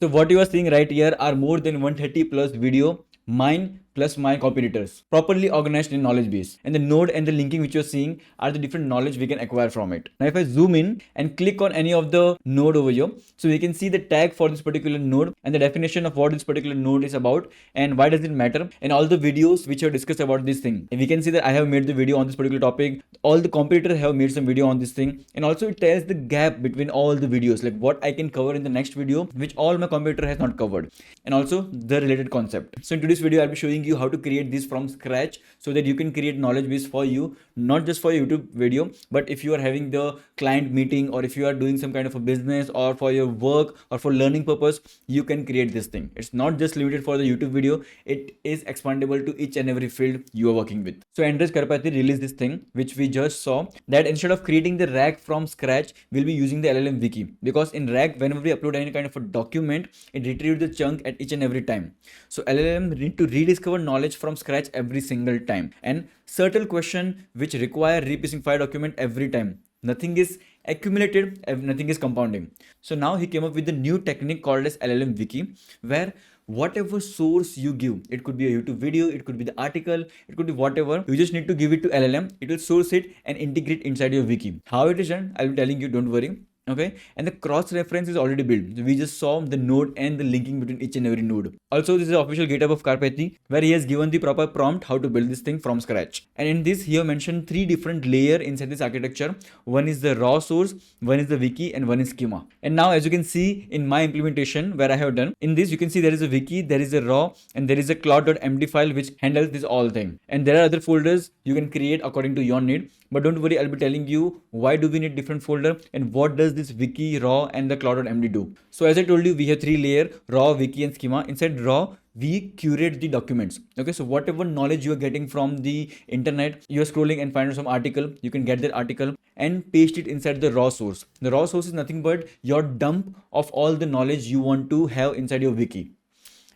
So what you are seeing right here are more than 130 plus video, mine plus my competitors, properly organized in knowledge base. And the node and the linking which you're seeing are the different knowledge we can acquire from it. Now if I zoom in and click on any of the node over here, so we can see the tag for this particular node and the definition of what this particular node is about and why does it matter, and all the videos which are discussed about this thing. And we can see that I have made the video on this particular topic, all the competitors have made some video on this thing, and also it tells the gap between all the videos, like what I can cover in the next video which all my competitor has not covered, and also the related concept. So in today's video I'll be showing you how to create this from scratch so that you can create knowledge base for you, not just for YouTube video, but if you are having the client meeting or if you are doing some kind of a business or for your work or for learning purpose, you can create this thing. It's not just limited for the YouTube video, it is expandable to each and every field you are working with. So Andres Karpathy released this thing which we just saw, that instead of creating the RAG from scratch, we'll be using the LLM Wiki, because in RAG whenever we upload any kind of a document, it retrieves the chunk at each and every time. So LLM need to rediscover knowledge from scratch every single time, and certain question which require repacing file document every time. Nothing is accumulated, nothing is compounding. So now he came up with a new technique called as LLM Wiki, where whatever source you give, it could be a YouTube video, it could be the article, it could be whatever, you just need to give it to LLM, it will source it and integrate inside your wiki. How it is done, I'll be telling you, don't worry. Okay, and the cross reference is already built. We just saw the node and the linking between each and every node. Also, this is the official GitHub of Karpathy, where he has given the proper prompt how to build this thing from scratch. And in this, he have mentioned 3 different layers inside this architecture. One is the raw source, one is the wiki, and one is schema. And now, as you can see in my implementation where I have done, in this you can see there is a wiki, there is a raw, and there is a claude.md file which handles this all thing. And there are other folders you can create according to your need. But don't worry, I'll be telling you why do we need different folder and what does this wiki, raw, and the claude.md do. So as I told you, we have 3 layers: raw, wiki, and schema. Inside raw, we curate the documents. Okay, so whatever knowledge you are getting from the internet, you are scrolling and find some article, you can get that article and paste it inside the raw source. The raw source is nothing but your dump of all the knowledge you want to have inside your wiki.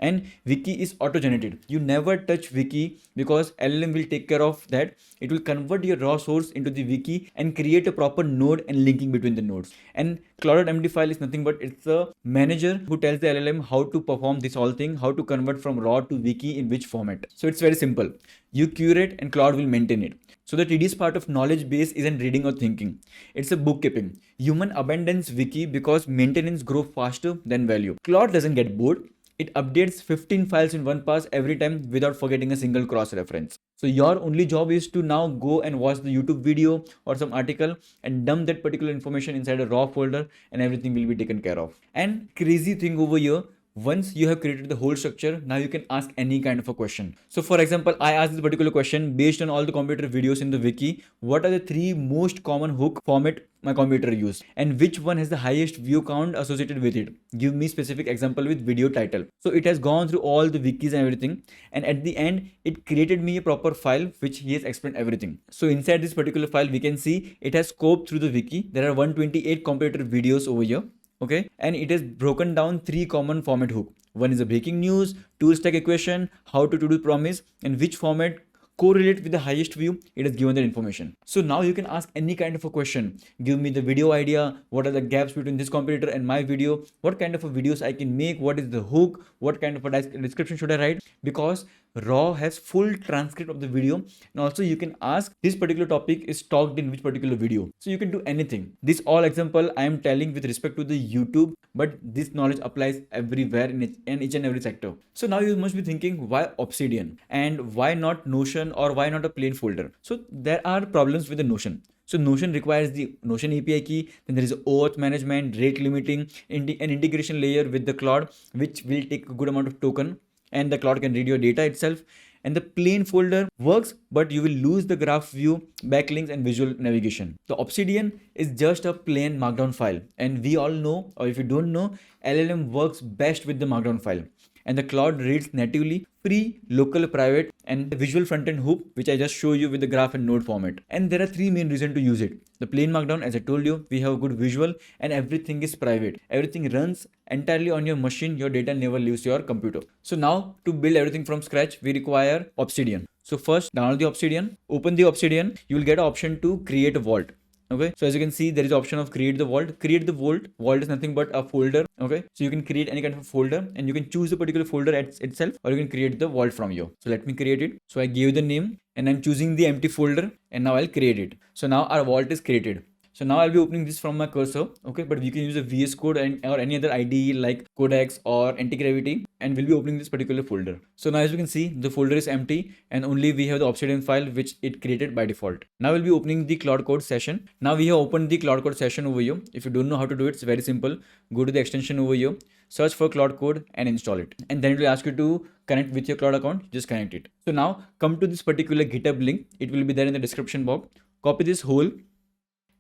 And wiki is auto-generated. You never touch wiki because LLM will take care of that. It will convert your raw source into the wiki and create a proper node and linking between the nodes. And claude.md file is nothing but it's a manager who tells the LLM how to perform this whole thing, how to convert from raw to wiki in which format. So it's very simple. You curate and Claude will maintain it. So the tedious part of knowledge base isn't reading or thinking. It's a bookkeeping. Human abandons wiki because maintenance grows faster than value. Claude doesn't get bored. It updates 15 files in one pass every time without forgetting a single cross reference. So your only job is to now go and watch the YouTube video or some article and dump that particular information inside a raw folder and everything will be taken care of. And crazy thing over here, once you have created the whole structure, now you can ask any kind of a question. So for example, I asked this particular question based on all the computer videos in the wiki. What are the 3 most common hook format my computer use, and which one has the highest view count associated with it? Give me specific example with video title. So it has gone through all the wikis and everything, and at the end it created me a proper file which he has explained everything. So inside this particular file we can see it has scoped through the wiki. There are 128 computer videos over here. Okay, and it is broken down 3 common format hook. One is a breaking news, 2 stack equation, how to do promise, and which format correlate with the highest view. It has given that information. So now you can ask any kind of a question. Give me the video idea. What are the gaps between this competitor and my video? What kind of a videos I can make? What is the hook? What kind of a description should I write? Because raw has full transcript of the video, and also you can ask this particular topic is talked in which particular video. So you can do anything. This all example I am telling with respect to the YouTube, but this knowledge applies everywhere in each and every sector. So now you must be thinking, why Obsidian and why not Notion or why not a plain folder? So there are problems with the Notion. So Notion requires the Notion API key, then there is OAuth management, rate limiting, an integration layer with the Claude, which will take a good amount of token, and the Claude can read your data itself. And the plain folder works, but you will lose the graph view, backlinks, and visual navigation. The Obsidian is just a plain markdown file, and we all know, or if you don't know, LLM works best with the markdown file. And the Claude reads natively, free, local, private, and the visual front-end hook, which I just show you with the graph and node format. And there are 3 main reasons to use it. The plain markdown, as I told you, we have a good visual and everything is private. Everything runs entirely on your machine. Your data never leaves your computer. So now to build everything from scratch, we require Obsidian. So first, download the Obsidian, open the Obsidian. You will get an option to create a vault. Okay, so as you can see, there is the option of create the vault. Create the vault is nothing but a folder. Okay, so you can create any kind of a folder and you can choose the particular folder itself, or you can create the vault from you. So let me create it. So I gave the name and I'm choosing the empty folder, and now I'll create it. So now our vault is created. So now I'll be opening this from my cursor, okay, but we can use a VS Code or any other IDE like Codex or Anti-Gravity, and we'll be opening this particular folder. So now as you can see, the folder is empty and only we have the Obsidian file which it created by default. Now we'll be opening the Claude Code session. Now we have opened the Claude Code session over here. If you don't know how to do it, it's very simple. Go to the extension over here, search for Claude Code and install it. And then it will ask you to connect with your Claude account. Just connect it. So now come to this particular GitHub link. It will be there in the description box. Copy this whole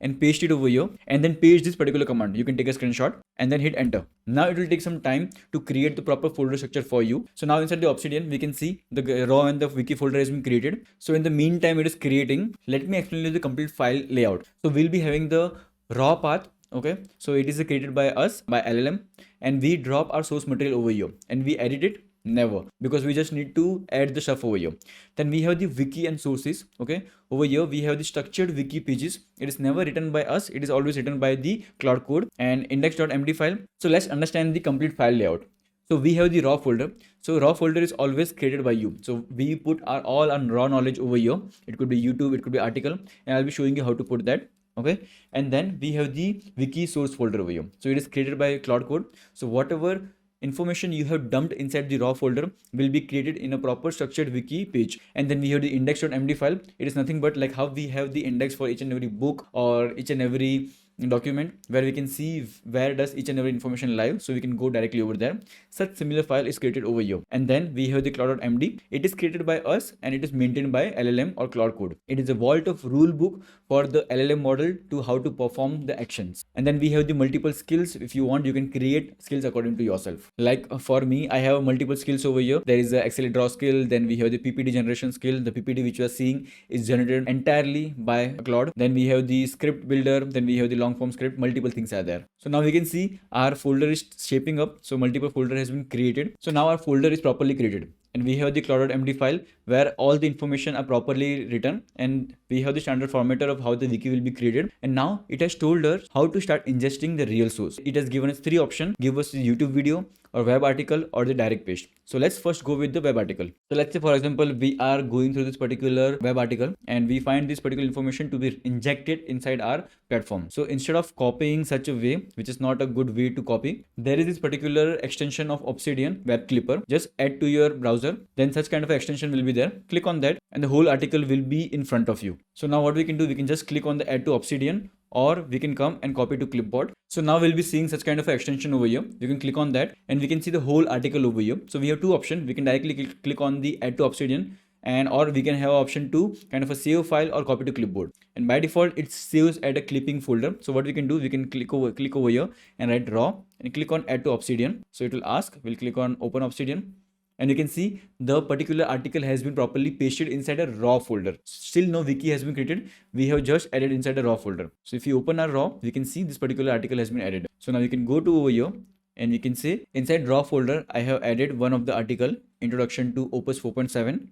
and paste it over here, and then paste this particular command. You can take a screenshot and then hit enter. Now it will take some time to create the proper folder structure for you. So now inside the Obsidian, we can see the raw and the wiki folder has been created. So in the meantime it is creating, let me explain you the complete file layout. So we'll be having the raw path. Okay, so it is created by us by LLM, and we drop our source material over here and we edit it. Never, because we just need to add the stuff over here. Then we have the wiki and sources. Okay, over here we have the structured wiki pages. It is never written by us, it is always written by the Claude Code and index.md file. So let's understand the complete file layout. So we have the raw folder. So raw folder is always created by you. So we put all our raw knowledge over here. It could be YouTube, it could be article, and I'll be showing you how to put that. Okay, and then we have the wiki source folder over here. So it is created by Claude Code. So whatever information you have dumped inside the raw folder will be created in a proper structured wiki page. And then we have the index.md file. It is nothing but like how we have the index for each and every book or each and every document, where we can see where does each and every information live, so we can go directly over there. Such similar file is created over here. And then we have the Claude.md. It is created by us and it is maintained by LLM or Claude Code. It is a vault of rule book for the LLM model to how to perform the actions. And then we have the multiple skills. If you want, you can create skills according to yourself. Like for me, I have multiple skills over here. There is a Excel draw skill. Then we have the PPT generation skill. The PPT which you are seeing is generated entirely by Claude. Then we have the script builder. Then we have the long form script. Multiple things are there. So now we can see our folder is shaping up. So multiple folder has been created. So now our folder is properly created. And we have the Claude.md file where all the information are properly written, and we have the standard formatter of how the wiki will be created. And now it has told us how to start ingesting the real source. It has given us three options: give us the YouTube video or web article or the direct paste. So let's first go with the web article. So let's say, for example, we are going through this particular web article and we find this particular information to be injected inside our platform. So instead of copying such a way, which is not a good way to copy, there is this particular extension of Obsidian web clipper. Just add to your browser, then such kind of extension will be there. Click on that and the whole article will be in front of you. So now what we can do, we can just click on the add to Obsidian, or we can come and copy to clipboard. So now we'll be seeing such kind of an extension over here. You can click on that and we can see the whole article over here. So we have two options. We can directly click on the add to Obsidian, and or we can have option to kind of a save file or copy to clipboard. And by default it saves at a clipping folder. So what we can do, we can click over here and write raw and click on add to Obsidian. So it will ask, we'll click on open Obsidian. And you can see the particular article has been properly pasted inside a raw folder. Still no wiki has been created. We have just added inside a raw folder. So if you open our raw, we can see this particular article has been added. So now you can go to over here and you can say inside raw folder, I have added one of the article, introduction to Opus 4.7.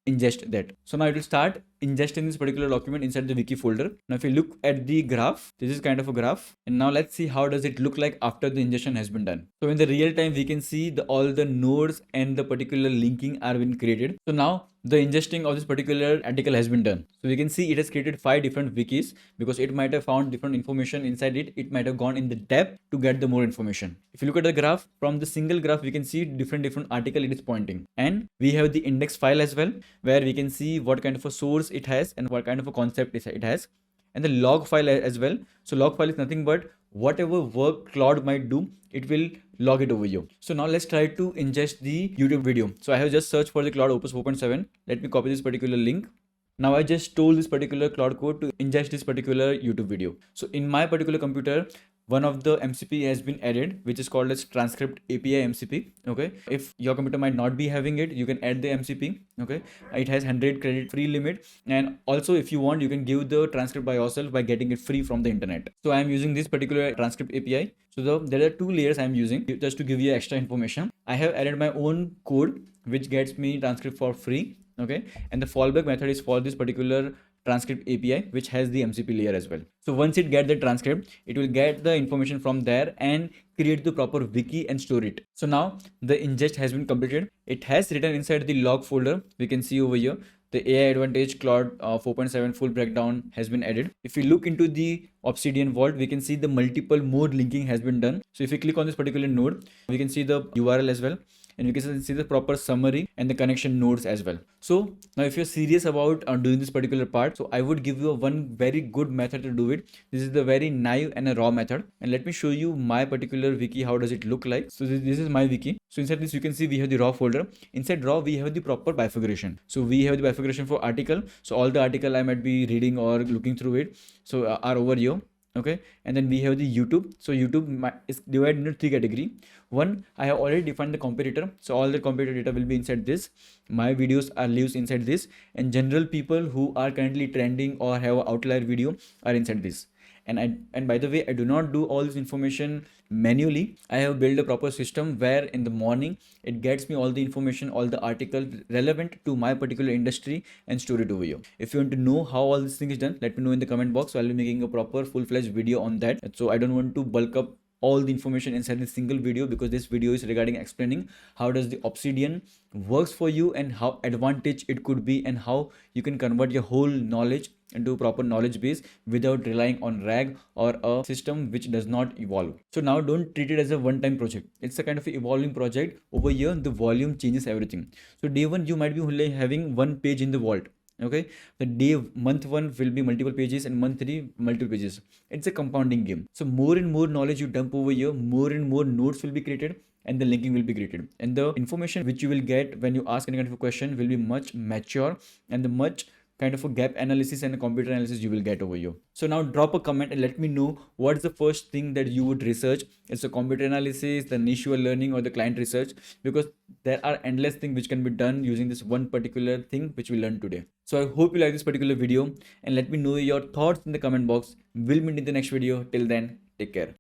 Ingest that. So now it will start ingesting this particular document inside the wiki folder. Now if you look at the graph, this is kind of a graph, and now let's see how does it look like after the ingestion has been done. So in the real time we can see all the nodes and the particular linking are been created. So now the ingesting of this particular article has been done. So we can see it has created 5 different wikis, because it might have found different information inside it. It might have gone in the depth to get the more information. If you look at the graph, from the single graph we can see different article it is pointing, and we have the index file as well, where we can see what kind of a source it has and what kind of a concept it has, and the log file as well. So log file is nothing but whatever work Claude might do, it will log it over here. So now let's try to ingest the YouTube video. So I have just searched for the Claude Opus 4.7. Let me copy this particular link. Now I just told this particular Claude Code to ingest this particular YouTube video. So in my particular computer, one of the MCP has been added, which is called as transcript API MCP. Okay, if your computer might not be having it, you can add the MCP. Okay, it has 100 credit free limit, and also if you want, you can give the transcript by yourself by getting it free from the internet. So I am using this particular transcript API. So there are 2 layers I am using just to give you extra information. I have added my own code which gets me transcript for free. Okay, and the fallback method is for this particular transcript API, which has the MCP layer as well. So once it get the transcript, it will get the information from there and create the proper wiki and store it. So now the ingest has been completed. It has written inside the log folder. We can see over here the AI Advantage Claude 4.7 full breakdown has been added. If we look into the Obsidian vault, we can see the multiple mode linking has been done. So if we click on this particular node, we can see the URL as well, and we can see the proper summary and the connection nodes as well. So now if you're serious about doing this particular part, so I would give you one very good method to do it. This is the very naive and a raw method, and let me show you my particular wiki. How does it look like? So this is my wiki. So inside this you can see we have the raw folder. Inside raw we have the proper bifurcation. So we have the bifurcation for article. So all the article I might be reading or looking through it, so are over here. Okay, and then we have the YouTube. So YouTube is divided into 3 category. One, I have already defined the competitor, so all the competitor data will be inside this. My videos are lives inside this, and general people who are currently trending or have an outlier video are inside this. And by the way, I do not do all this information manually. I have built a proper system where in the morning it gets me all the information, all the articles relevant to my particular industry, and store it over here. If you want to know how all this thing is done, let me know in the comment box. So I'll be making a proper full-fledged video on that. So I don't want to bulk up all the information inside this single video, because this video is regarding explaining how does the Obsidian works for you and how advantage it could be, and how you can convert your whole knowledge into a proper knowledge base without relying on RAG or a system which does not evolve. So now don't treat it as a one-time project. It's a kind of evolving project. Over here the volume changes everything. So day one you might be only having one page in the vault. Okay, the month 1 will be multiple pages, and month 3 multiple pages. It's a compounding game. So more and more knowledge you dump over here, more and more nodes will be created, and the linking will be created, and the information which you will get when you ask any kind of a question will be much mature, and the much kind of a gap analysis and a computer analysis you will get over here. So now drop a comment and let me know what's the first thing that you would research. It's a computer analysis, the niche you are learning, or the client research, because there are endless things which can be done using this one particular thing which we learned today. So I hope you like this particular video, and let me know your thoughts in the comment box. We'll meet in the next video. Till then, take care.